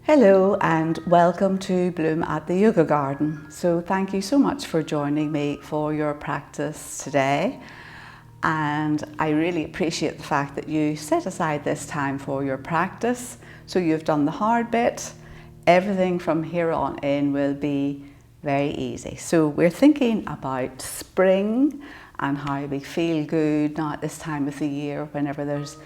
Hello and welcome to Bloom at the Yoga Garden. So thank you so much for joining me for your practice today. And I really appreciate the fact that you set aside this time for your practice. So you've done the hard bit. Everything from here on in will be very easy. So we're thinking about spring and how we feel good now at this time of the year, whenever there's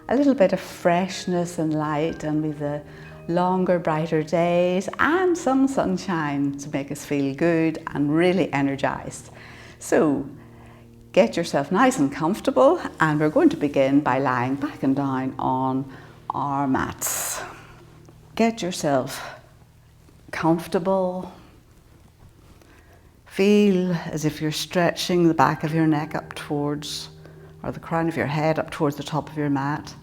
a little bit of freshness and light, and with the longer, brighter days and some sunshine to make us feel good and really energized. So get yourself nice and comfortable, and we're going to begin by lying back and down on our mats. Get yourself comfortable. Feel as if you're stretching the back of your neck up towards, or the crown of your head up towards the top of your mat.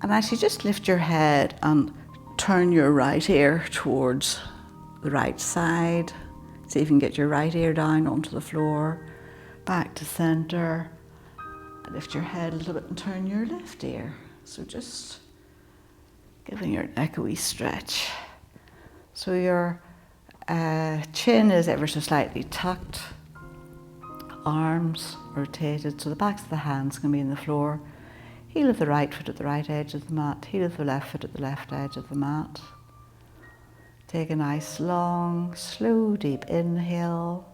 And as you just lift your head and turn your right ear towards the right side, see if you can get your right ear down onto the floor, back to center. Lift your head a little bit and turn your left ear. So just giving your neck a wee stretch. So your chin is ever so slightly tucked, arms rotated, so the backs of the hands can be in the floor. Heel of the right foot at the right edge of the mat, heel of the left foot at the left edge of the mat. Take a nice long, slow, deep inhale.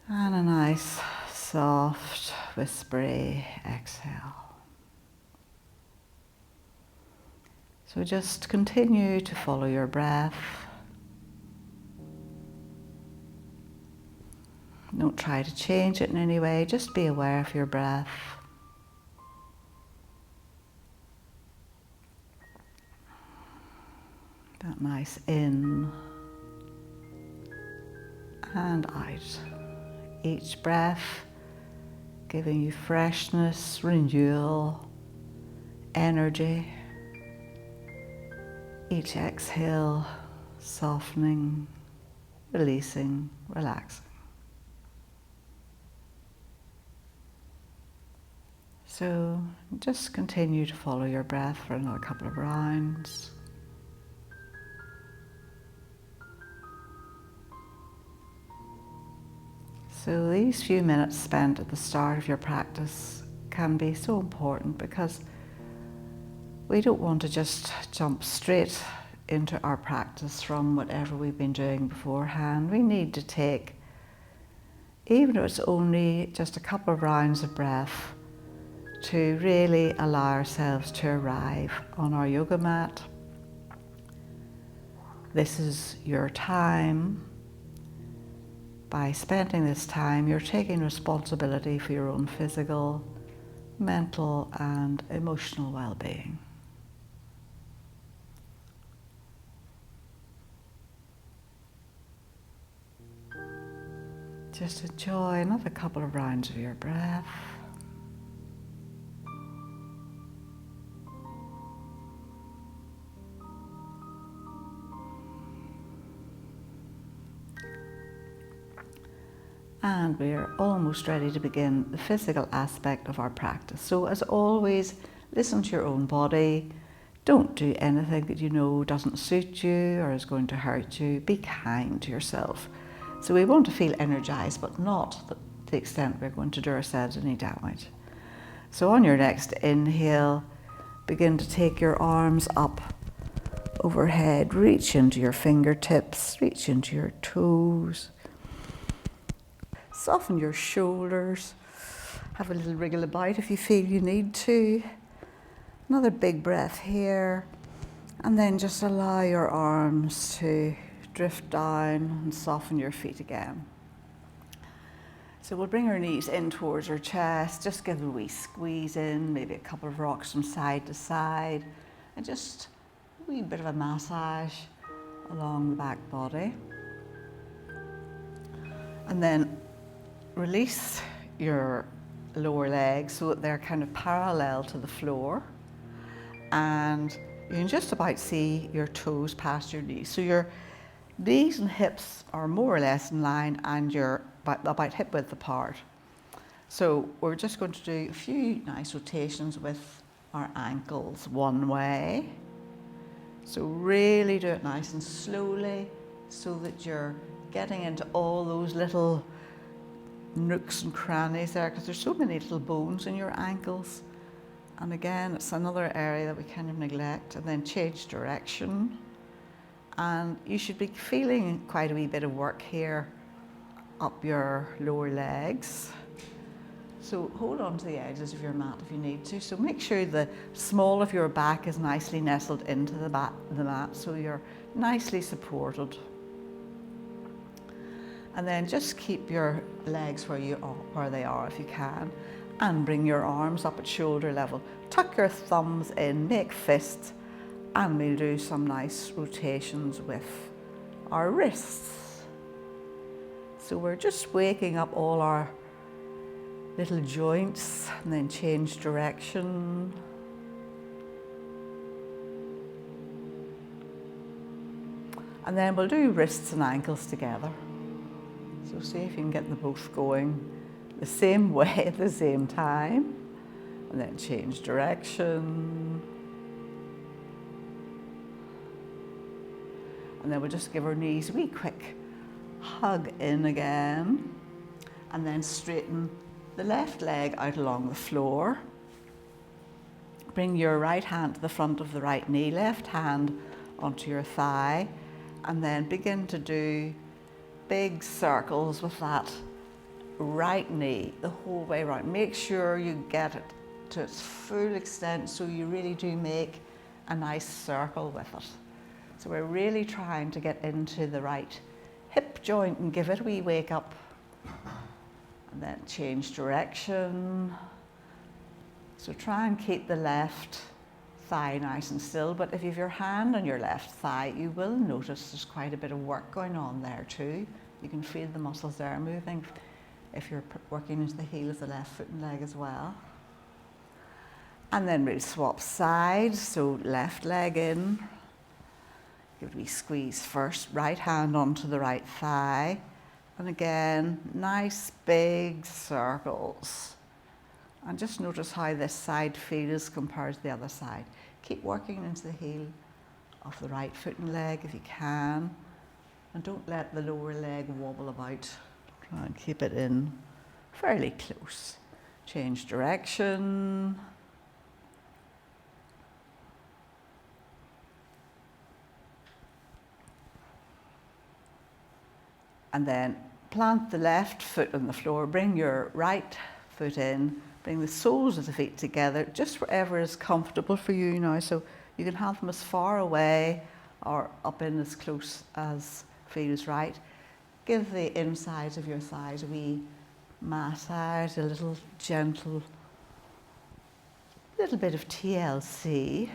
And a nice, soft, whispery exhale. So just continue to follow your breath. Don't try to change it in any way, just be aware of your breath. That nice in and out. Each breath giving you freshness, renewal, energy. Each exhale softening, releasing, relaxing. So just continue to follow your breath for another couple of rounds. So these few minutes spent at the start of your practice can be so important, because we don't want to just jump straight into our practice from whatever we've been doing beforehand. We need to take, even if it's only just a couple of rounds of breath, to really allow ourselves to arrive on our yoga mat. This is your time. By spending this time, you're taking responsibility for your own physical, mental, and emotional well-being. Just enjoy another couple of rounds of your breath. And we're almost ready to begin the physical aspect of our practice. So as always, listen to your own body. Don't do anything that you know doesn't suit you or is going to hurt you. Be kind to yourself. So we want to feel energized, but not to the extent we're going to do ourselves any damage. So on your next inhale, begin to take your arms up overhead. Reach into your fingertips, reach into your toes. Soften your shoulders. Have a little wriggle about if you feel you need to. Another big breath here. And then just allow your arms to drift down and soften your feet again. So we'll bring our knees in towards our chest. Just give a wee squeeze in, maybe a couple of rocks from side to side. And just a wee bit of a massage along the back body. And then release your lower legs so that they're kind of parallel to the floor, and you can just about see your toes past your knees. So your knees and hips are more or less in line, and you're about hip width apart. So we're just going to do a few nice rotations with our ankles one way. So really do it nice and slowly so that you're getting into all those little nooks and crannies there, because there's so many little bones in your ankles. And again, it's another area that we kind of neglect. And then change direction. And you should be feeling quite a wee bit of work here up your lower legs. So hold on to the edges of your mat if you need to. So make sure the small of your back is nicely nestled into the mat so you're nicely supported. And then just keep your legs where they are if you can, and bring your arms up at shoulder level. Tuck your thumbs in, make fists, and we'll do some nice rotations with our wrists. So we're just waking up all our little joints, and then change direction. And then we'll do wrists and ankles together. So see if you can get them both going the same way at the same time. And then change direction. And then we'll just give our knees a wee quick hug in again. And then straighten the left leg out along the floor. Bring your right hand to the front of the right knee, left hand onto your thigh, and then begin to do big circles with that right knee the whole way around. Make sure you get it to its full extent so you really do make a nice circle with it. So we're really trying to get into the right hip joint and give it a wee wake up. And then change direction. So try and keep the left thigh nice and still, but if you have your hand on your left thigh, you will notice there's quite a bit of work going on there too. You can feel the muscles there moving if you're working into the heel of the left foot and leg as well. And then we'll swap sides, so left leg in. Give it a wee squeeze first, right hand onto the right thigh. And again, nice big circles. And just notice how this side feels compared to the other side. Keep working into the heel of the right foot and leg if you can. And don't let the lower leg wobble about. Try and keep it in fairly close. Change direction. And then plant the left foot on the floor, bring your right foot in, bring the soles of the feet together, just wherever is comfortable for you now. So you can have them as far away or up in as close as feels right. Give the insides of your thighs a wee massage, a little gentle, little bit of TLC.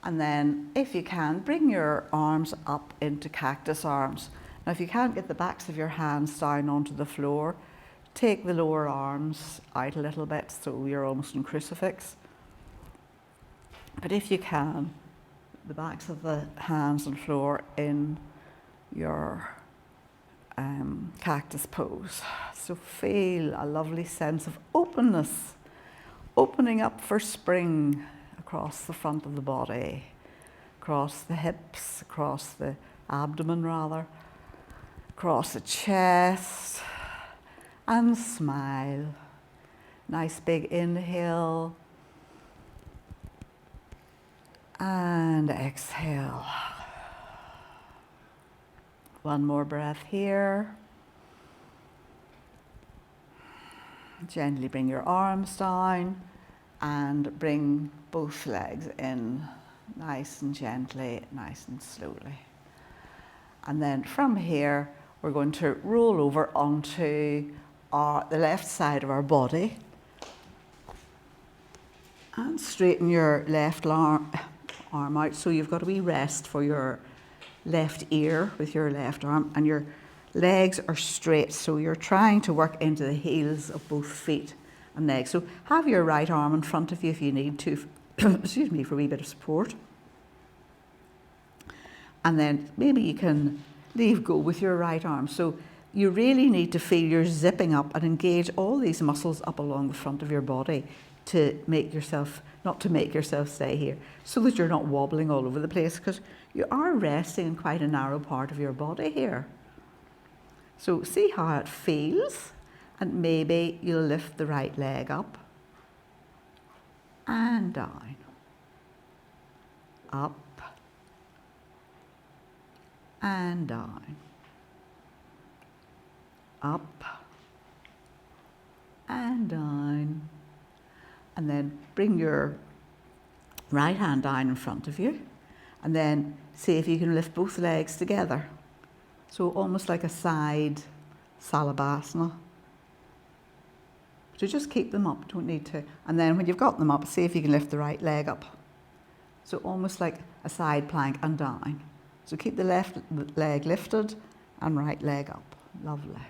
And then if you can, bring your arms up into cactus arms. Now, if you can't get the backs of your hands down onto the floor, take the lower arms out a little bit so you're almost in crucifix. But if you can, the backs of the hands on the floor in your cactus pose. So feel a lovely sense of openness, opening up for spring across the front of the body, across the hips, across the abdomen rather, across the chest, and smile. Nice big inhale and exhale. One more breath here. Gently bring your arms down and bring both legs in nice and gently, nice and slowly. And then from here, we're going to roll over onto the left side of our body and straighten your left arm out so you've got a wee rest for your left ear with your left arm, and your legs are straight, so you're trying to work into the heels of both feet and legs. So have your right arm in front of you if you need to, excuse me, for a wee bit of support. And then maybe you can leave go with your right arm. So you really need to feel you're zipping up and engage all these muscles up along the front of your body. to make yourself, not to make yourself stay here, so that you're not wobbling all over the place, because you are resting in quite a narrow part of your body here. So see how it feels, and maybe you'll lift the right leg up and down, up and down, up and down, and then bring your right hand down in front of you, and then see if you can lift both legs together. So almost like a side salabhasana. So just keep them up, don't need to. And then when you've got them up, see if you can lift the right leg up. So almost like a side plank and down. So keep the left leg lifted and right leg up. Lovely.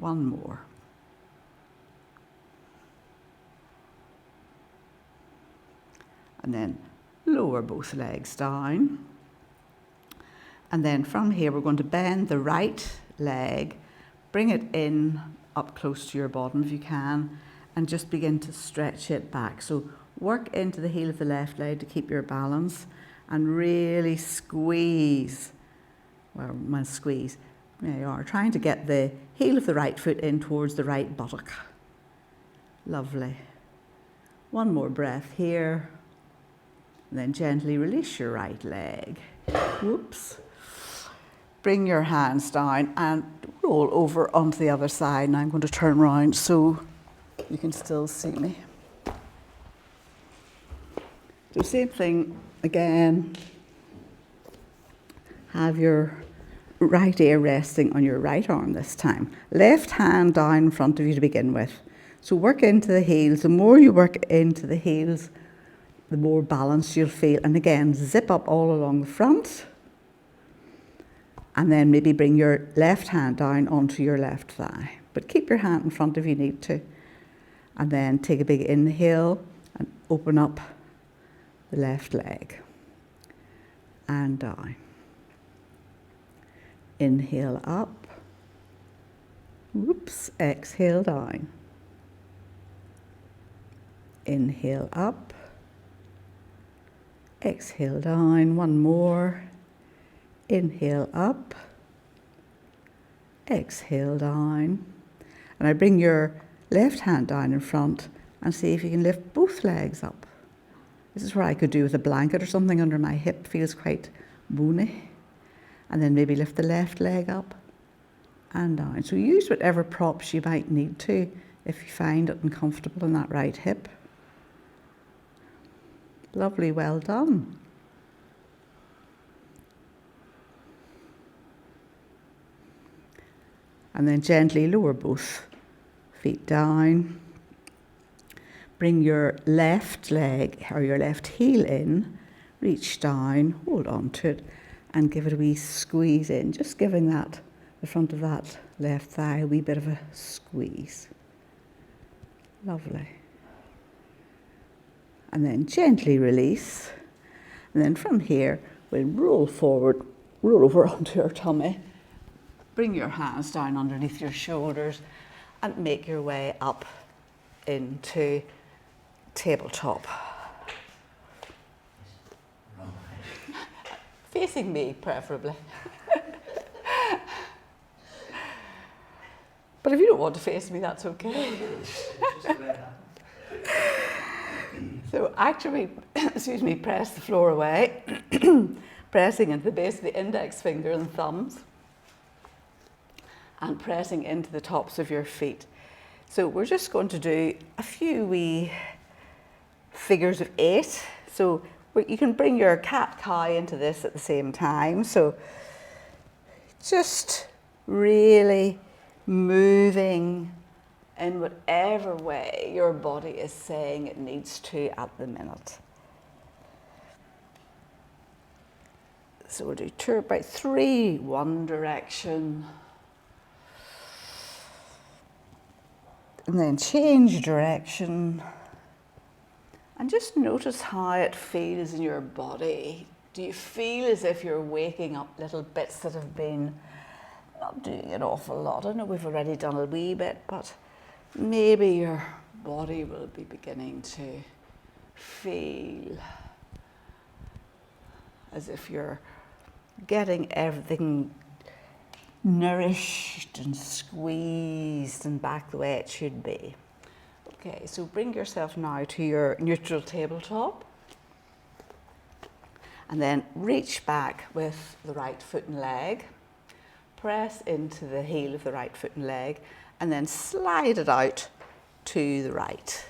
One more. And then lower both legs down. And then from here, we're going to bend the right leg, bring it in up close to your bottom if you can, and just begin to stretch it back. So work into the heel of the left leg to keep your balance, and really squeeze. Well, squeeze. There you are, trying to get the heel of the right foot in towards the right buttock. Lovely. One more breath here. And then gently release your right leg. Whoops. Bring your hands down and roll over onto the other side. And I'm going to turn around so you can still see me. So same thing again. Have your right ear resting on your right arm this time. Left hand down in front of you to begin with. So work into the heels. The more you work into the heels, the more balance you'll feel. And again, zip up all along the front. And then maybe bring your left hand down onto your left thigh. But keep your hand in front if you need to. And then take a big inhale and open up the left leg. And down. Inhale up. Whoops, exhale down. Inhale up. Exhale down. One more. Inhale up. Exhale down. And I bring your left hand down in front and see if you can lift both legs up. This is where I could do with a blanket or something under my hip. Feels quite bony. And then maybe lift the left leg up and down. So use whatever props you might need to if you find it uncomfortable in that right hip. Lovely, well done. And then gently lower both feet down. Bring your left leg or your left heel in, reach down, hold on to it, and give it a wee squeeze in, just giving that, the front of that left thigh, a wee bit of a squeeze. Lovely. And then gently release. And then from here, we'll roll forward, roll over onto your tummy. Bring your hands down underneath your shoulders and make your way up into tabletop. Facing me, preferably. But if you don't want to face me, that's okay. So actually, press the floor away, pressing into the base of the index finger and thumbs, and pressing into the tops of your feet. So we're just going to do a few wee figures of 8. So you can bring your cat-cow into this at the same time. So just really moving in whatever way your body is saying it needs to at the minute. So we'll do 2 about 3, one direction. And then change direction. And just notice how it feels in your body. Do you feel as if you're waking up little bits that have been not doing an awful lot? I know we've already done a wee bit, but maybe you're body will be beginning to feel as if you're getting everything nourished and squeezed and back the way it should be. Okay, so bring yourself now to your neutral tabletop and then reach back with the right foot and leg. Press into the heel of the right foot and leg and then slide it out to the right.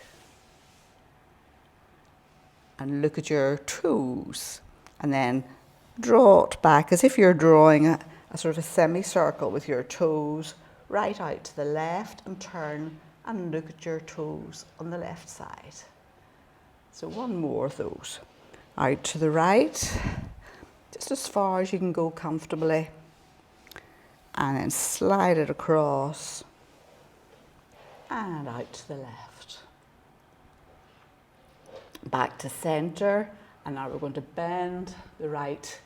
And look at your toes and then draw it back as if you're drawing a sort of a semicircle with your toes right out to the left, and turn and look at your toes on the left side. So one more of those. Out to the right, just as far as you can go comfortably, and then slide it across and out to the left. Back to center, and now we're going to bend the right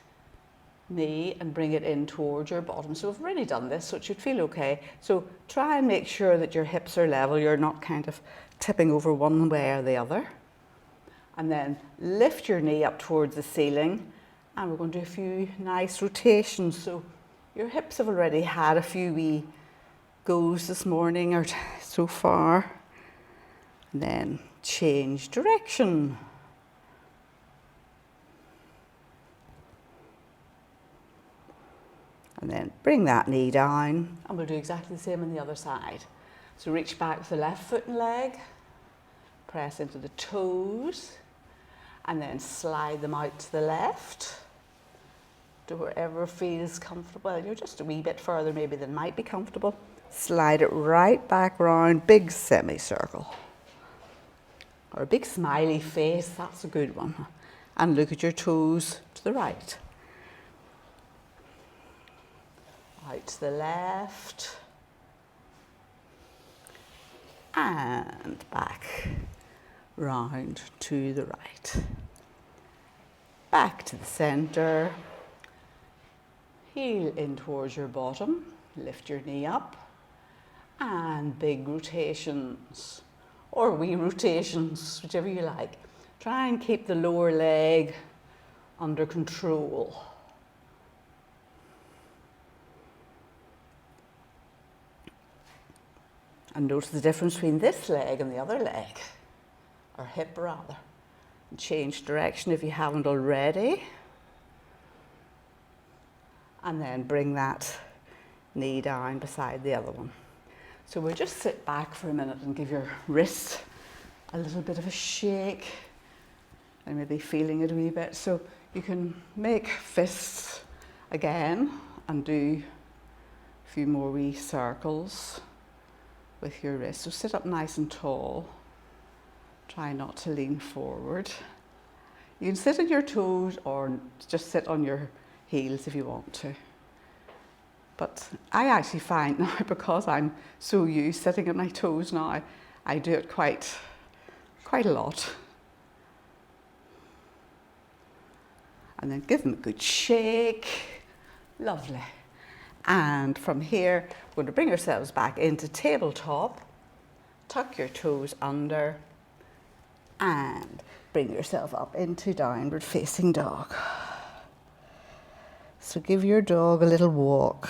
knee and bring it in towards your bottom. So we've already done this, so it should feel okay. So try and make sure that your hips are level, you're not kind of tipping over one way or the other. And then lift your knee up towards the ceiling, and we're going to do a few nice rotations. So your hips have already had a few wee goes this morning or so far. And then change direction. And then bring that knee down, and we'll do exactly the same on the other side. So reach back with the left foot and leg, press into the toes, and then slide them out to the left to wherever feels comfortable. You're just a wee bit further maybe than might be comfortable. Slide it right back round, big semicircle. Or a big smiley face, that's a good one. And look at your toes to the right. Out to the left, and back, round to the right. Back to the center, heel in towards your bottom, lift your knee up, and big rotations, or wee rotations, whichever you like. Try and keep the lower leg under control. And notice the difference between this leg and the other leg, or hip rather. And change direction if you haven't already. And then bring that knee down beside the other one. So we'll just sit back for a minute and give your wrist a little bit of a shake. And maybe feeling it a wee bit. So you can make fists again and do a few more wee circles with your wrist. So sit up nice and tall. Try not to lean forward. You can sit on your toes or just sit on your heels if you want to. But I actually find now, because I'm so used sitting on my toes now, I do it quite a lot. And then give them a good shake. Lovely. And from here, we're going to bring ourselves back into tabletop, tuck your toes under, and bring yourself up into downward facing dog. So give your dog a little walk.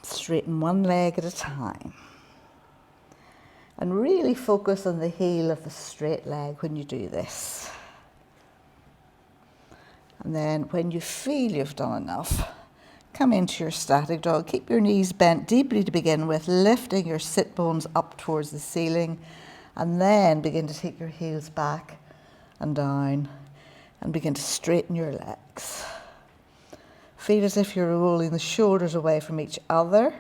Straighten one leg at a time. And really focus on the heel of the straight leg when you do this. And then when you feel you've done enough, come into your static dog. Keep your knees bent deeply to begin with, lifting your sit bones up towards the ceiling, and then begin to take your heels back and down and begin to straighten your legs. Feel as if you're rolling the shoulders away from each other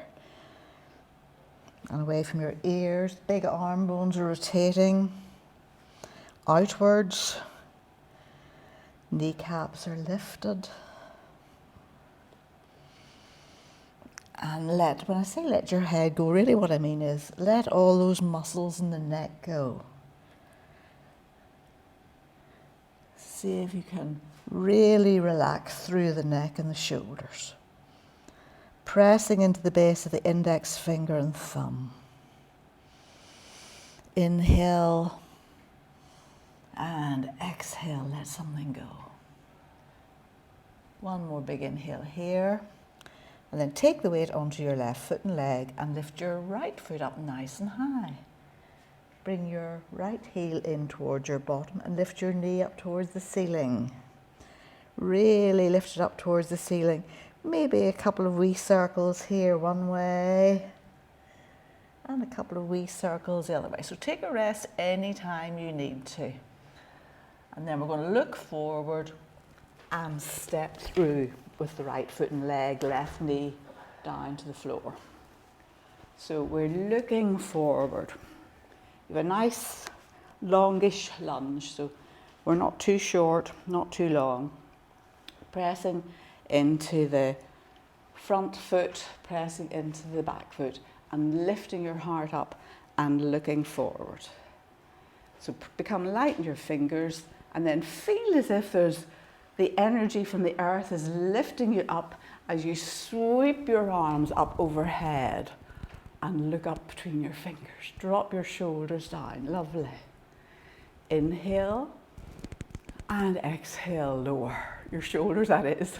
and away from your ears. Big arm bones are rotating outwards. Kneecaps are lifted. And when I say let your head go, really what I mean is let all those muscles in the neck go. See if you can really relax through the neck and the shoulders. pressing into the base of the index finger and thumb. Inhale and exhale, let something go. One more big inhale here. And then take the weight onto your left foot and leg and lift your right foot up nice and high. Bring your right heel in towards your bottom and lift your knee up towards the ceiling. Really lift it up towards the ceiling. Maybe a couple of wee circles here one way and a couple of wee circles the other way. So take a rest anytime you need to. And then we're going to look forward and step through with the right foot and leg, left knee down to the floor. So we're looking forward. You have a nice longish lunge, so we're not too short, not too long. Pressing into the front foot, pressing into the back foot, and lifting your heart up and looking forward. So become light in your fingers and then feel as if there's the energy from the earth is lifting you up as you sweep your arms up overhead and look up between your fingers. Drop your shoulders down. Lovely. Inhale and exhale, lower your shoulders, that is.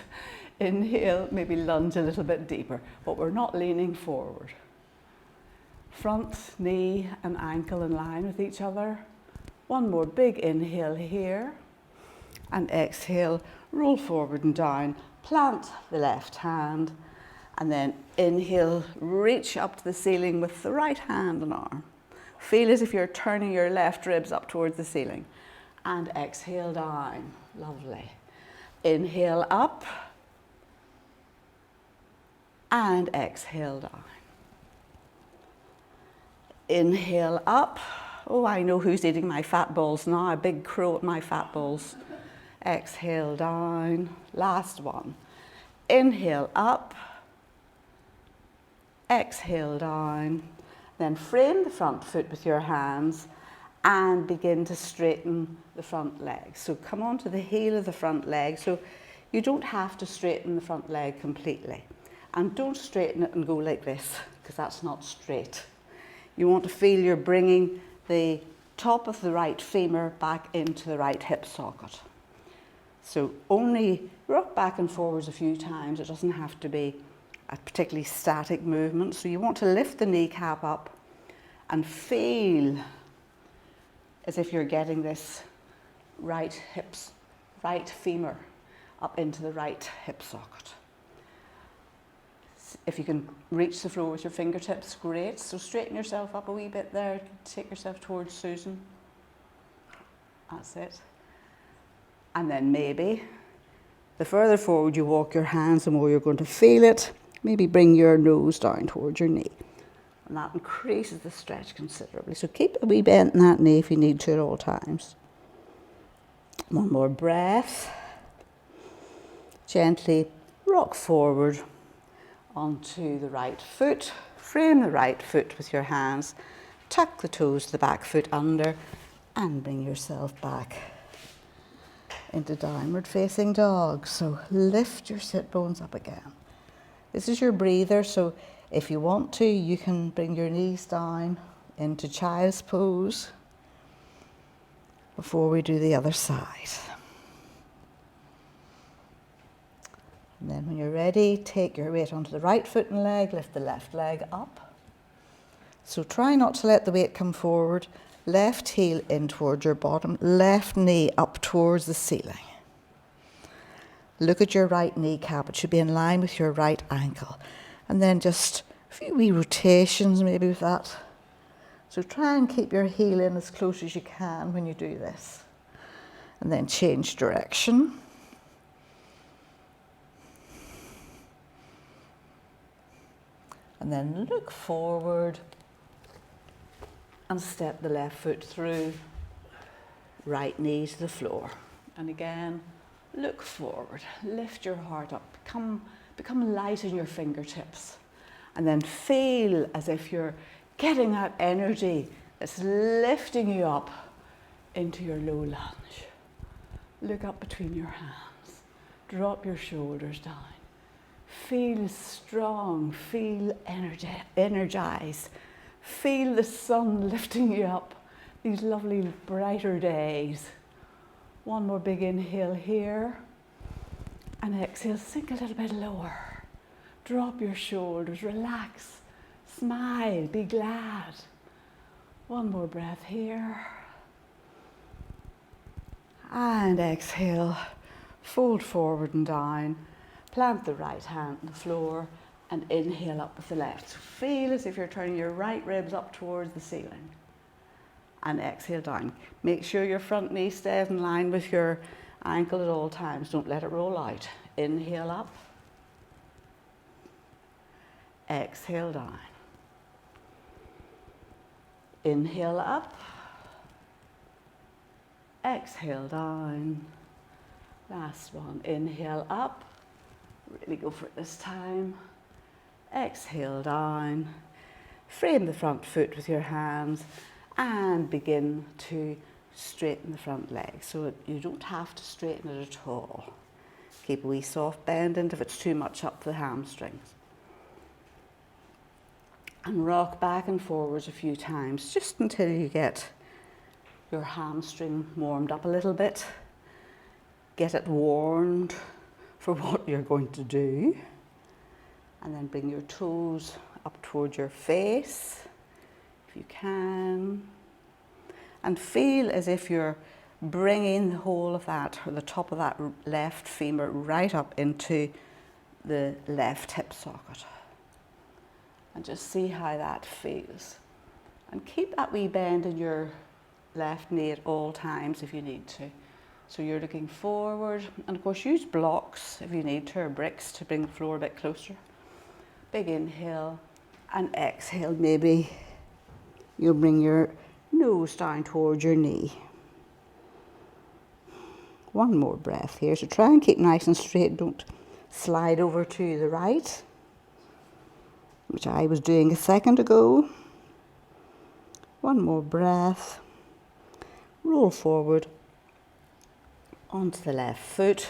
Inhale, maybe lunge a little bit deeper, but we're not leaning forward. Front knee and ankle in line with each other. One more big inhale here. And exhale, roll forward and down, plant the left hand, and then inhale, reach up to the ceiling with the right hand and arm. Feel as if you're turning your left ribs up towards the ceiling. And exhale down, lovely. Inhale up, and exhale down. Inhale up. Oh, I know who's eating my fat balls now, a big crow at my fat balls. Exhale down, last one. Inhale up, exhale down, then frame the front foot with your hands and begin to straighten the front leg. So come onto the heel of the front leg. So you don't have to straighten the front leg completely. And don't straighten it and go like this, because that's not straight. You want to feel you're bringing the top of the right femur back into the right hip socket. So only rock back and forwards a few times. It doesn't have to be a particularly static movement. So you want to lift the kneecap up and feel as if you're getting this right femur up into the right hip socket. If you can reach the floor with your fingertips, great. So straighten yourself up a wee bit there. Take yourself towards Susan. That's it. And then maybe, the further forward you walk your hands, the more you're going to feel it. Maybe bring your nose down towards your knee. And that increases the stretch considerably. So keep a wee bend in that knee if you need to at all times. One more breath. Gently rock forward onto the right foot. Frame the right foot with your hands. Tuck the toes to the back foot under and bring yourself back into downward facing dog. So lift your sit bones up again. This is your breather, so if you want to, you can bring your knees down into child's pose before we do the other side. And then when you're ready, take your weight onto the right foot and leg, lift the left leg up. So try not to let the weight come forward. Left heel in towards your bottom, left knee up towards the ceiling. Look at your right kneecap. It should be in line with your right ankle. And then just a few wee rotations maybe with that. So try and keep your heel in as close as you can when you do this. And then change direction. And then look forward and step the left foot through, right knee to the floor. And again, look forward, lift your heart up, become light in your fingertips. And then feel as if you're getting that energy that's lifting you up into your low lunge. Look up between your hands, drop your shoulders down. Feel strong, feel energized. Feel the sun lifting you up, these lovely brighter days. One more big inhale here, and exhale, sink a little bit lower. Drop your shoulders, relax, smile, be glad. One more breath here. And exhale, fold forward and down. Plant the right hand on the floor and inhale up with the left. So feel as if you're turning your right ribs up towards the ceiling. And exhale down. Make sure your front knee stays in line with your ankle at all times. Don't let it roll out. Inhale up. Exhale down. Inhale up. Exhale down. Last one. Inhale up. Really go for it this time. Exhale down. Frame the front foot with your hands and begin to straighten the front leg. So you don't have to straighten it at all. Keep a wee soft bend in if it's too much up the hamstrings. And rock back and forwards a few times just until you get your hamstring warmed up a little bit. Get it warmed for what you're going to do. And then bring your toes up towards your face, if you can. And feel as if you're bringing the whole of that, or the top of that left femur right up into the left hip socket. And just see how that feels. And keep that wee bend in your left knee at all times if you need to. So you're looking forward, and of course use blocks if you need to, or bricks to bring the floor a bit closer. Big inhale, and exhale, maybe you'll bring your nose down towards your knee. One more breath here, so try and keep nice and straight, don't slide over to the right, which I was doing a second ago. One more breath, roll forward onto the left foot,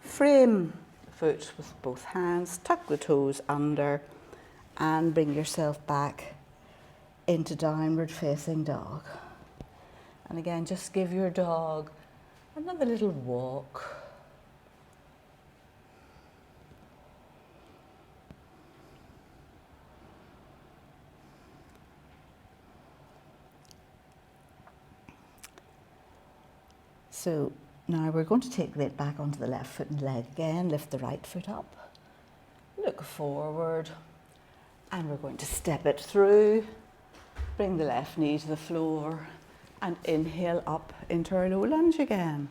frame the foot with both hands, tuck the toes under and bring yourself back into downward facing dog. And again, just give your dog another little walk. So now we're going to take the weight back onto the left foot and leg again. Lift the right foot up, look forward, and we're going to step it through. Bring the left knee to the floor and inhale up into our low lunge again.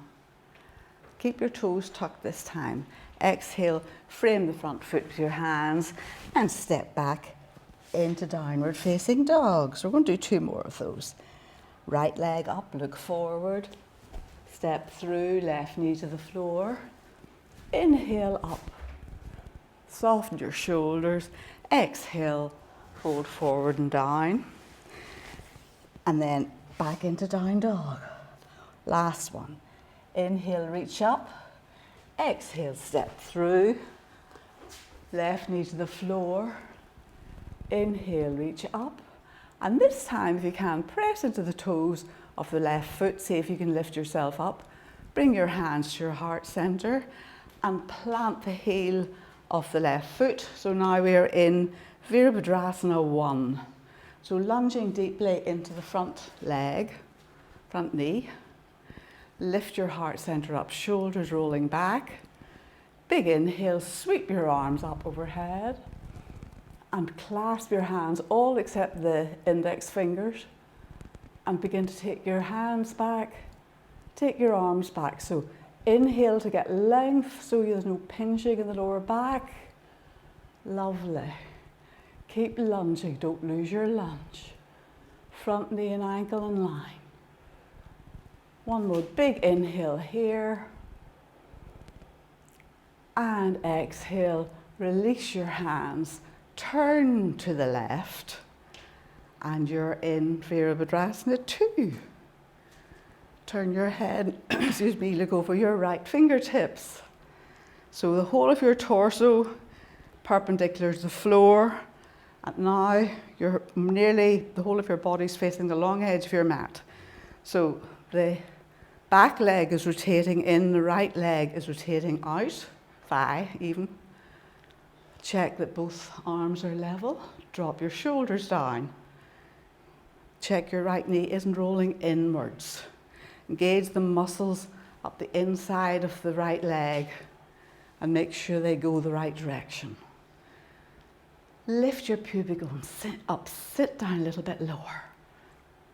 Keep your toes tucked this time. Exhale, frame the front foot with your hands and step back into downward facing dog. So we're going to do 2 more of those. Right leg up, look forward. Step through, left knee to the floor. Inhale up. Soften your shoulders. Exhale, fold forward and down. And then back into down dog. Last one. Inhale, reach up. Exhale, step through. Left knee to the floor. Inhale, reach up. And this time, if you can, press into the toes of the left foot. See if you can lift yourself up. Bring your hands to your heart center and plant the heel of the left foot. So now we are in Virabhadrasana 1. So lunging deeply into the front leg, front knee. Lift your heart center up, shoulders rolling back. Big inhale, sweep your arms up overhead and clasp your hands, all except the index fingers, and begin to take your hands back, take your arms back. So inhale to get length so there's no pinching in the lower back. Lovely. Keep lunging, don't lose your lunge. Front knee and ankle in line. One more big inhale here. And exhale, release your hands, turn to the left, and you're in Virabhadrasana 2. Turn your head, excuse me, look over your right fingertips. So the whole of your torso perpendicular to the floor. And now you're nearly, the whole of your body's facing the long edge of your mat. So the back leg is rotating in, the right leg is rotating out, thigh even. Check that both arms are level. Drop your shoulders down. Check your right knee isn't rolling inwards. Engage the muscles up the inside of the right leg and make sure they go the right direction. Lift your pubic bone, sit up, sit down a little bit lower.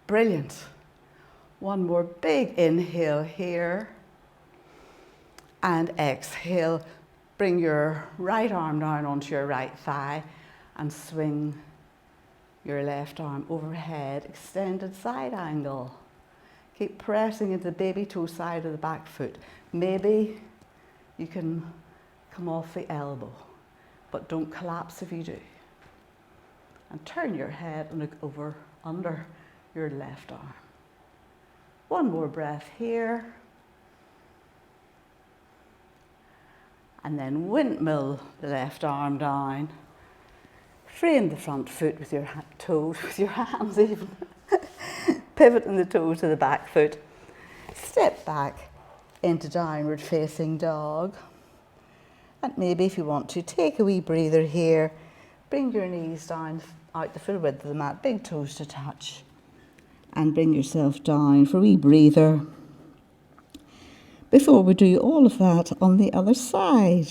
Brilliant. One more big inhale here. And exhale, bring your right arm down onto your right thigh and swing your left arm overhead, extended side angle. Keep pressing into the baby toe side of the back foot. Maybe you can come off the elbow, but don't collapse if you do. And turn your head and look over under your left arm. One more breath here. And then windmill the left arm down. Frame the front foot with your toes, with your hands even. Pivoting the toes to the back foot. Step back into downward facing dog. And maybe if you want to, take a wee breather here. Bring your knees down out the full width of the mat, big toes to touch. And bring yourself down for a wee breather. Before we do all of that on the other side.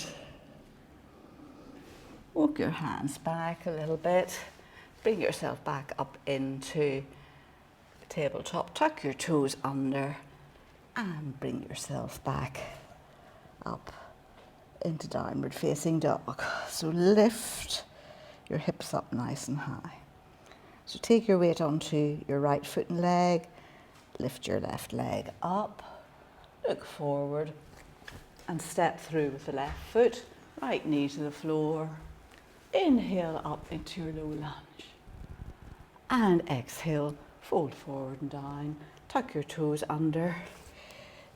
Walk your hands back a little bit. Bring yourself back up into tabletop. Tuck your toes under and bring yourself back up into downward facing dog. So lift your hips up nice and high. So take your weight onto your right foot and leg. Lift your left leg up. Look forward and step through with the left foot. Right knee to the floor. Inhale up into your low lunge. And exhale, fold forward and down. Tuck your toes under.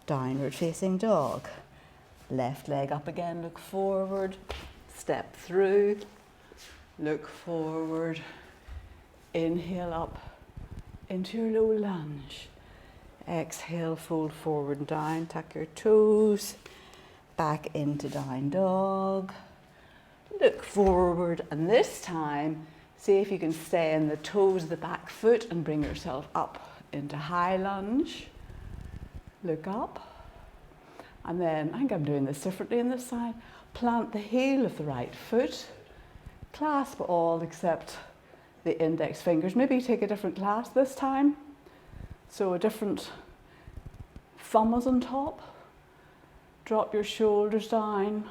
Downward facing dog. Left leg up again, look forward. Step through. Look forward. Inhale up into your low lunge. Exhale, fold forward and down. Tuck your toes. Back into down dog. Look forward, and this time, see if you can stay in the toes of the back foot and bring yourself up into high lunge. Look up. And then, I think I'm doing this differently on this side. Plant the heel of the right foot. Clasp all except the index fingers. Maybe take a different clasp this time. So a different thumb is on top. Drop your shoulders down.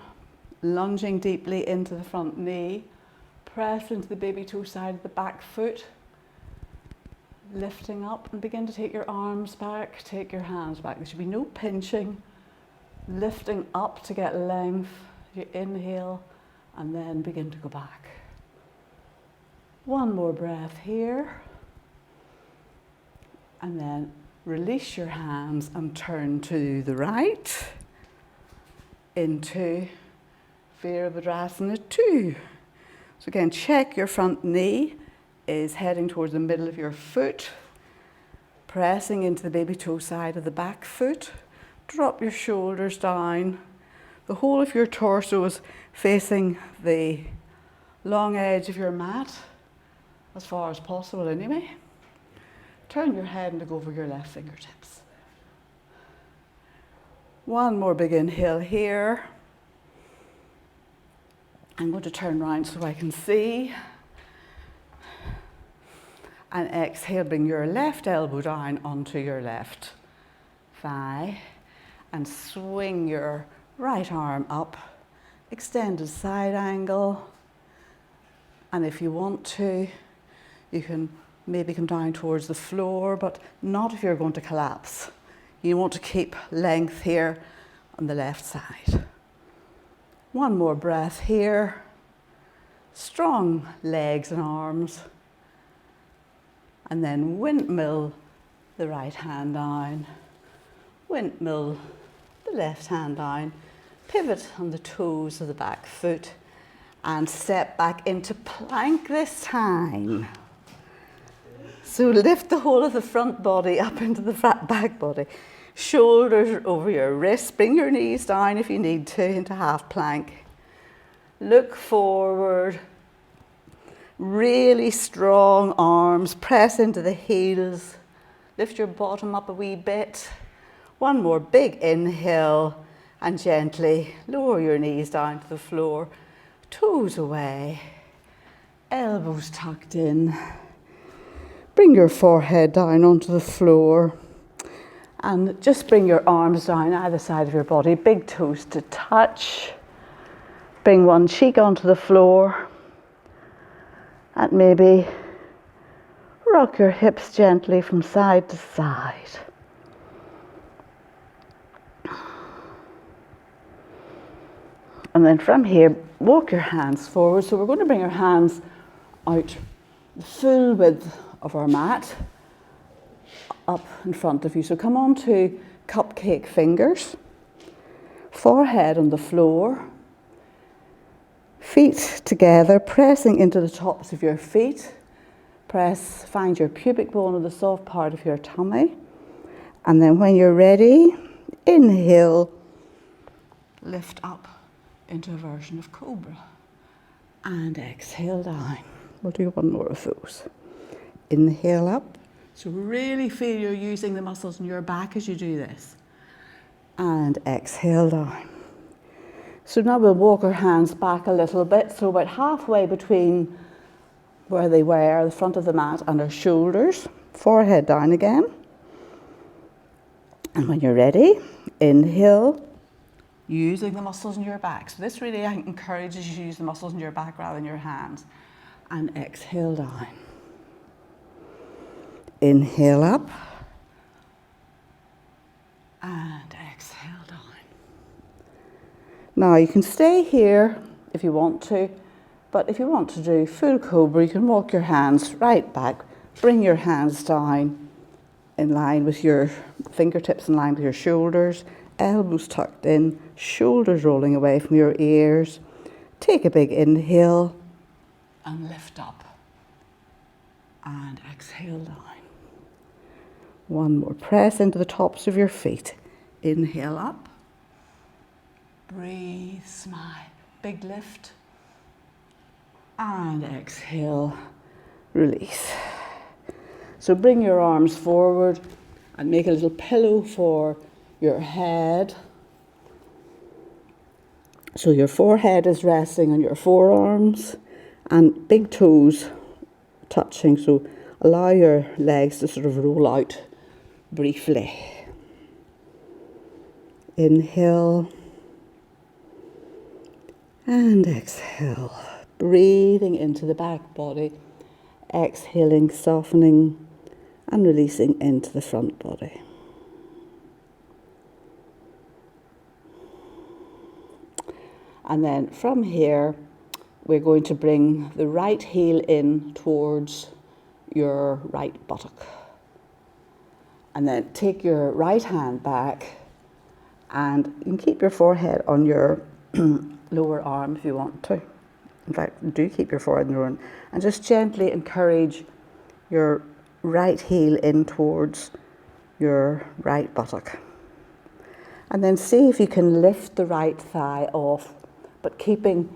Lunging deeply into the front knee, press into the baby toe side of the back foot, lifting up and begin to take your arms back, take your hands back. There should be no pinching, lifting up to get length. You inhale and then begin to go back. One more breath here, and then release your hands and turn to the right into Virabhadrasana 2. So again, check your front knee is heading towards the middle of your foot, pressing into the baby toe side of the back foot. Drop your shoulders down. The whole of your torso is facing the long edge of your mat, as far as possible anyway. Turn your head and look over your left fingertips. One more big inhale here. I'm going to turn around so I can see. And exhale, bring your left elbow down onto your left thigh and swing your right arm up, extended side angle. And if you want to, you can maybe come down towards the floor, but not if you're going to collapse. You want to keep length here on the left side. One more breath here. Strong legs and arms. And then windmill the right hand down. Windmill the left hand down. Pivot on the toes of the back foot and step back into plank this time. So lift the whole of the front body up into the back body. Shoulders over your wrists. Bring your knees down if you need to into half plank. Look forward. Really strong arms. Press into the heels. Lift your bottom up a wee bit. One more big inhale and gently lower your knees down to the floor. Toes away. Elbows tucked in. Bring your forehead down onto the floor and just bring your arms down either side of your body, big toes to touch. Bring one cheek onto the floor and maybe rock your hips gently from side to side. And then from here, walk your hands forward. So we're going to bring our hands out the full width of our mat up in front of you. So come on to cupcake fingers, forehead on the floor, feet together, pressing into the tops of your feet. Find your pubic bone or the soft part of your tummy. And then when you're ready, inhale, lift up into a version of cobra. And exhale down. We'll do one more of those. Inhale up. So really feel you're using the muscles in your back as you do this. And exhale down. So now we'll walk our hands back a little bit. So about halfway between where they were, the front of the mat, and our shoulders. Forehead down again. And when you're ready, inhale, using the muscles in your back. So this really encourages you to use the muscles in your back rather than your hands. And exhale down. Inhale up. And exhale down. Now you can stay here if you want to, but if you want to do full cobra, you can walk your hands right back, bring your hands down in line with your fingertips, in line with your shoulders, elbows tucked in, shoulders rolling away from your ears. Take a big inhale and lift up and exhale down. One more, press into the tops of your feet. Inhale up, breathe, smile, big lift, and exhale, release. So bring your arms forward and make a little pillow for your head. So your forehead is resting on your forearms and big toes touching. So allow your legs to sort of roll out briefly. Inhale and exhale. Breathing into the back body. Exhaling, softening and releasing into the front body. And then from here, we're going to bring the right heel in towards your right buttock. And then take your right hand back and you can keep your forehead on your lower arm if you want to. In fact, do keep your forehead on your arm. And just gently encourage your right heel in towards your right buttock. And then see if you can lift the right thigh off, but keeping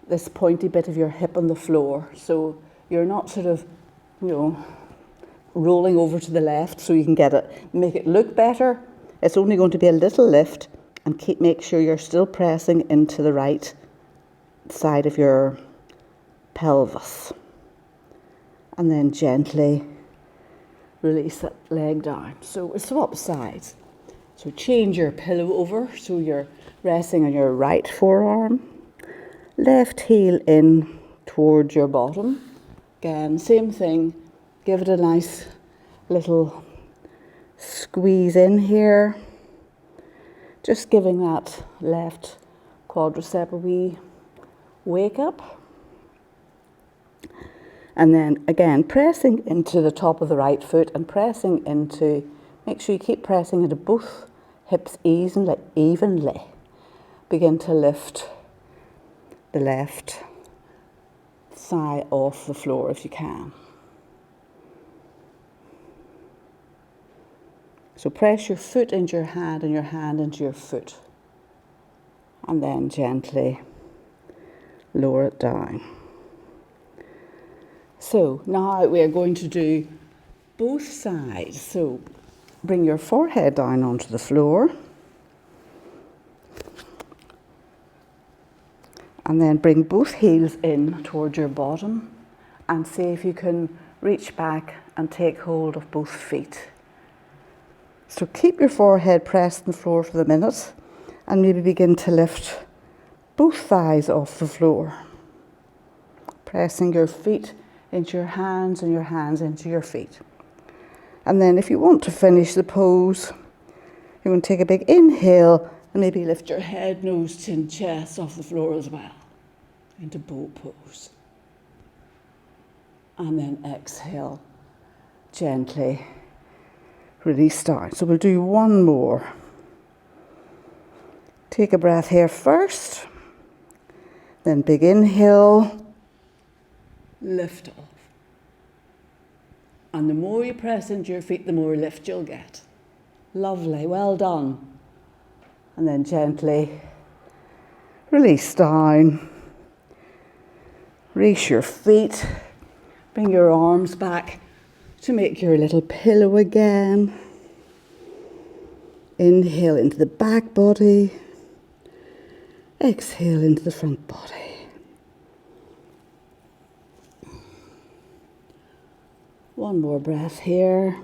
this pointy bit of your hip on the floor. So you're not sort of, rolling over to the left so you can make it look better. It's only going to be a little lift, and make sure you're still pressing into the right side of your pelvis. And then gently release that leg down. So we'll swap sides. So change your pillow over so you're resting on your right forearm. Left heel in towards your bottom. Again, same thing. Give it a nice little squeeze in here. Just giving that left quadricep a wee wake up. And then again, pressing into the top of the right foot and make sure you keep pressing into both hips evenly. Begin to lift the left thigh off the floor if you can. So press your foot into your hand and your hand into your foot. And then gently lower it down. So now we are going to do both sides. So bring your forehead down onto the floor. And then bring both heels in towards your bottom and see if you can reach back and take hold of both feet. So keep your forehead pressed on the floor for the minute and maybe begin to lift both thighs off the floor. Pressing your feet into your hands and your hands into your feet. And then if you want to finish the pose, you're going to take a big inhale and maybe lift your head, nose, chin, chest off the floor as well into bow pose. And then exhale, gently release down. So we'll do one more. Take a breath here first, then big inhale, lift off. And the more you press into your feet, the more lift you'll get. Lovely, well done. And then gently release down. Raise your feet. Bring your arms back to make your little pillow again. Inhale into the back body. Exhale into the front body. One more breath here.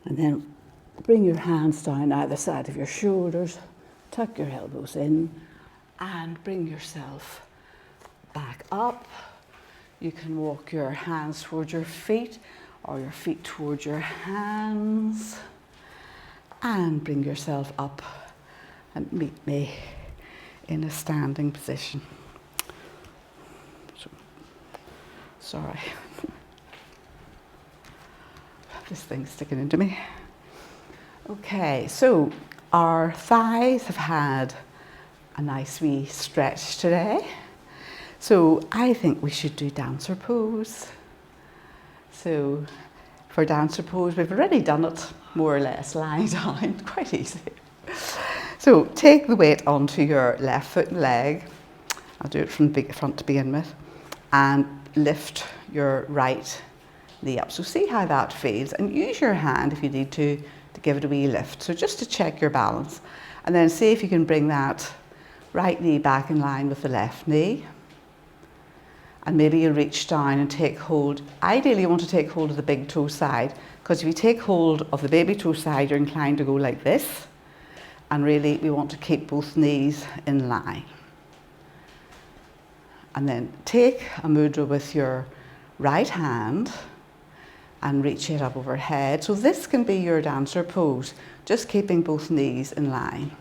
And then bring your hands down either side of your shoulders, tuck your elbows in, and bring yourself back up. You can walk your hands towards your feet or your feet towards your hands, and bring yourself up and meet me in a standing position. Sorry. This thing's sticking into me. Okay, so our thighs have had a nice wee stretch today. So I think we should do dancer pose. So for dancer pose, we've already done it more or less lying down, quite easy. So take the weight onto your left foot and leg. I'll do it from the front to begin with. And lift your right knee up. So see how that feels, and use your hand if you need to give it a wee lift. So just to check your balance, and then see if you can bring that right knee back in line with the left knee. And maybe you reach down and take hold. Ideally you want to take hold of the big toe side, because if you take hold of the baby toe side, you're inclined to go like this. And really we want to keep both knees in line. And then take a mudra with your right hand and reach it up overhead. So this can be your dancer pose, just keeping both knees in line.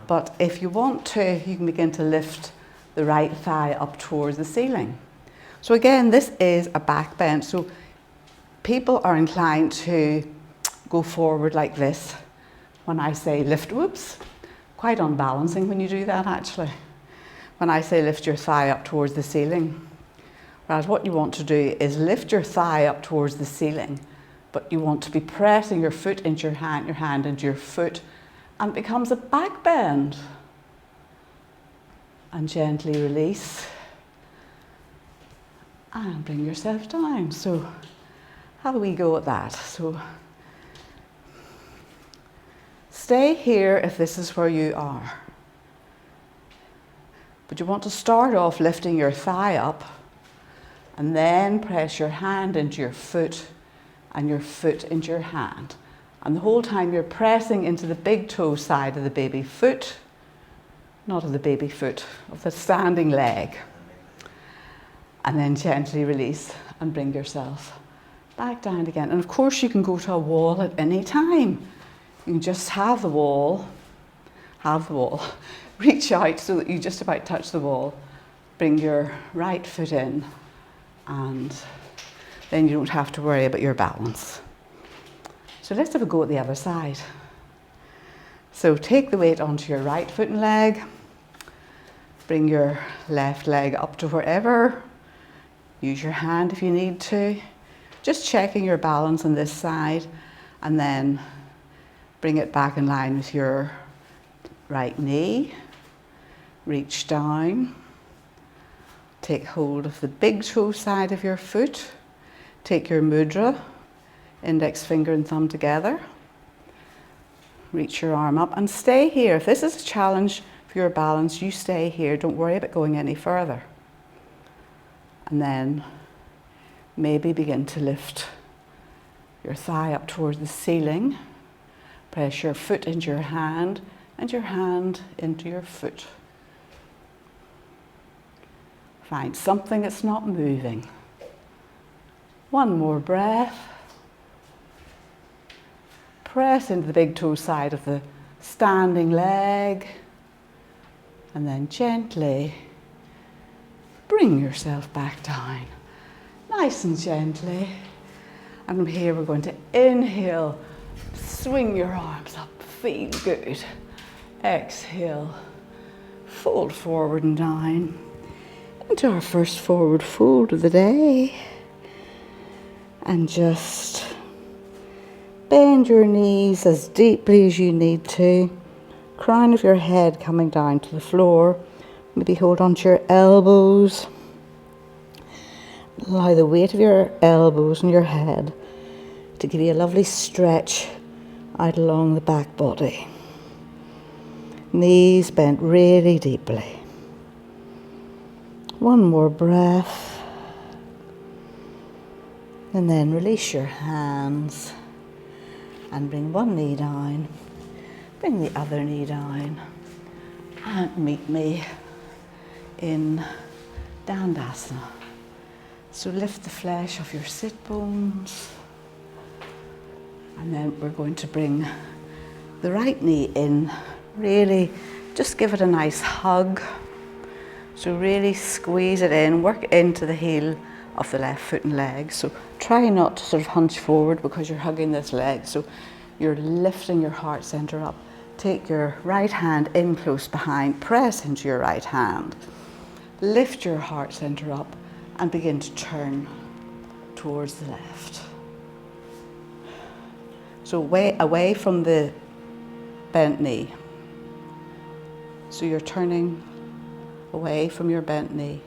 But if you want to, you can begin to lift the right thigh up towards the ceiling. So again, this is a back bend. So people are inclined to go forward like this when I say lift. Whoops, quite unbalancing when you do that actually. When I say lift your thigh up towards the ceiling. Whereas what you want to do is lift your thigh up towards the ceiling, but you want to be pressing your foot into your hand into your foot, and it becomes a back bend. And gently release. And bring yourself down. So have a wee go at that. So stay here if this is where you are. But you want to start off lifting your thigh up, and then press your hand into your foot and your foot into your hand. And the whole time you're pressing into the big toe side of the baby foot, not of the baby foot, of the standing leg. And then gently release and bring yourself back down again. And of course you can go to a wall at any time. You can just have the wall, reach out so that you just about touch the wall, bring your right foot in, and then you don't have to worry about your balance. So let's have a go at the other side. So take the weight onto your right foot and leg. Bring your left leg up to wherever. Use your hand if you need to. Just checking your balance on this side, and then bring it back in line with your right knee. Reach down. Take hold of the big toe side of your foot. Take your mudra, index finger and thumb together. Reach your arm up and stay here. If this is a challenge for your balance, you stay here. Don't worry about going any further. And then maybe begin to lift your thigh up towards the ceiling. Press your foot into your hand and your hand into your foot. Find something that's not moving. One more breath. Press into the big toe side of the standing leg. And then gently bring yourself back down. Nice and gently. And from here we're going to inhale. Swing your arms up. Feel good. Exhale. Fold forward and down. Into our first forward fold of the day. And just bend your knees as deeply as you need to. Crown of your head coming down to the floor. Maybe hold onto your elbows. Allow the weight of your elbows and your head to give you a lovely stretch out along the back body. Knees bent really deeply. One more breath. And then release your hands and bring one knee down. Bring the other knee down and meet me in Dandasana. So lift the flesh of your sit bones, and then we're going to bring the right knee in. Really just give it a nice hug. So really squeeze it in, work into the heel of the left foot and leg. So try not to sort of hunch forward because you're hugging this leg. So you're lifting your heart center up. Take your right hand in close behind, press into your right hand. Lift your heart center up and begin to turn towards the left. So away from the bent knee. So you're turning away from your bent knee.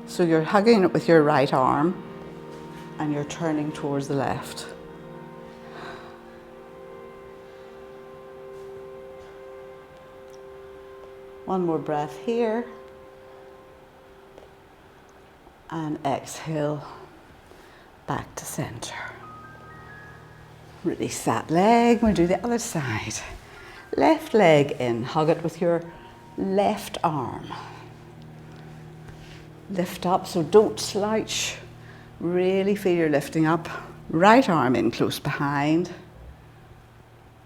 So you're hugging it with your right arm and you're turning towards the left. One more breath here. And exhale back to center. Release that leg. We'll do the other side. Left leg in. Hug it with your left arm. Lift up, so don't slouch. Really feel you're lifting up. Right arm in close behind.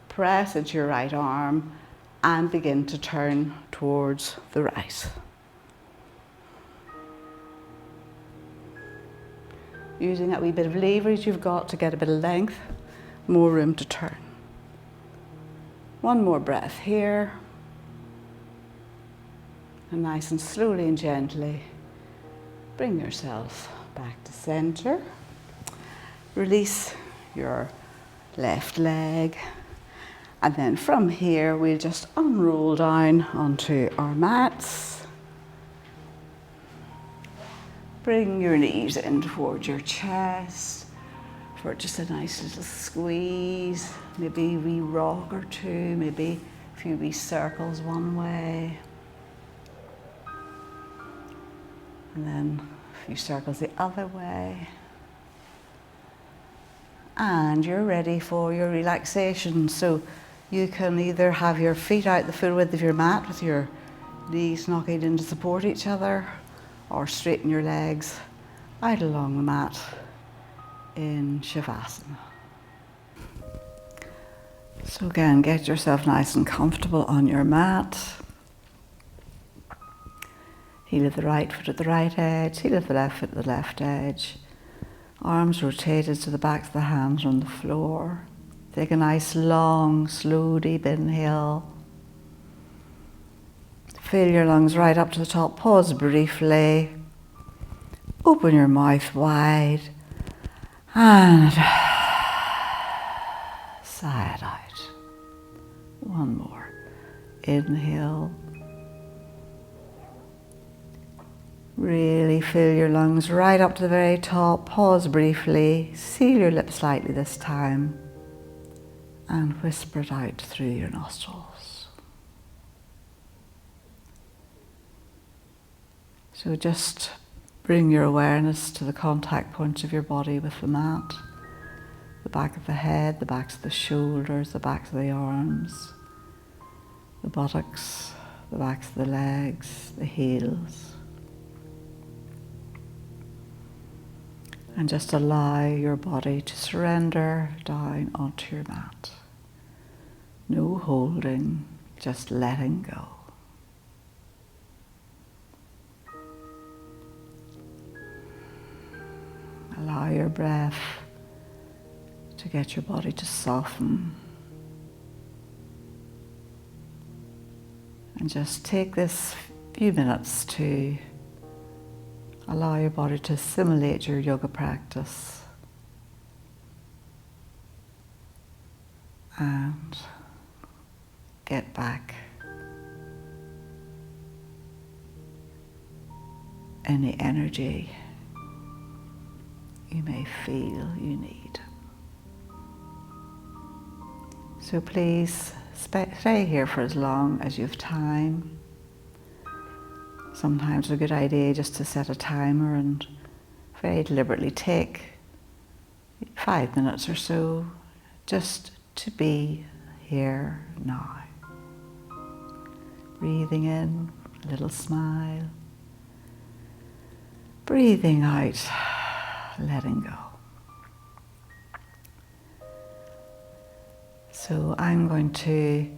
Press into your right arm and begin to turn towards the right. Using that wee bit of leverage you've got to get a bit of length, more room to turn. One more breath here. And nice and slowly and gently bring yourself back to center. Release your left leg. And then from here, we'll just unroll down onto our mats. Bring your knees in towards your chest for just a nice little squeeze. Maybe a wee rock or two, maybe a few wee circles one way. And then a few circles the other way. And you're ready for your relaxation. So you can either have your feet out the full width of your mat with your knees knocking in to support each other, or straighten your legs out along the mat in Shavasana. So again, get yourself nice and comfortable on your mat. Heel of the right foot at the right edge, heel of the left foot at the left edge. Arms rotated so the backs of the hands are on the floor. Take a nice long, slow, deep inhale. Fill your lungs right up to the top. Pause briefly. Open your mouth wide. And sigh it out. One more. Inhale. Really fill your lungs right up to the very top. Pause briefly. Seal your lips slightly this time. And whisper it out through your nostrils. So just bring your awareness to the contact points of your body with the mat. The back of the head, the backs of the shoulders, the backs of the arms, the buttocks, the backs of the legs, the heels. And just allow your body to surrender down onto your mat. No holding, just letting go. Allow your breath to get your body to soften. And just take this few minutes to allow your body to assimilate your yoga practice. And get back any energy you may feel you need. So please stay here for as long as you have time. Sometimes it's a good idea just to set a timer and very deliberately take 5 minutes or so just to be here now. Breathing in, a little smile. Breathing out, letting go. So I'm going to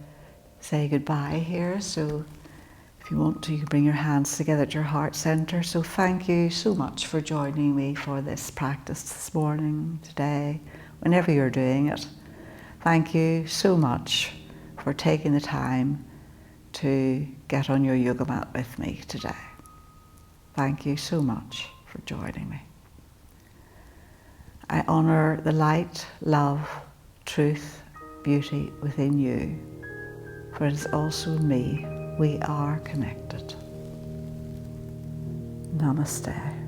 say goodbye here. So if you want to, you can bring your hands together at your heart center. So thank you so much for joining me for this practice this morning, today, whenever you're doing it. Thank you so much for taking the time to get on your yoga mat with me today. Thank you so much for joining me. I honor the light, love, truth, beauty within you, for it is also me. We are connected. Namaste.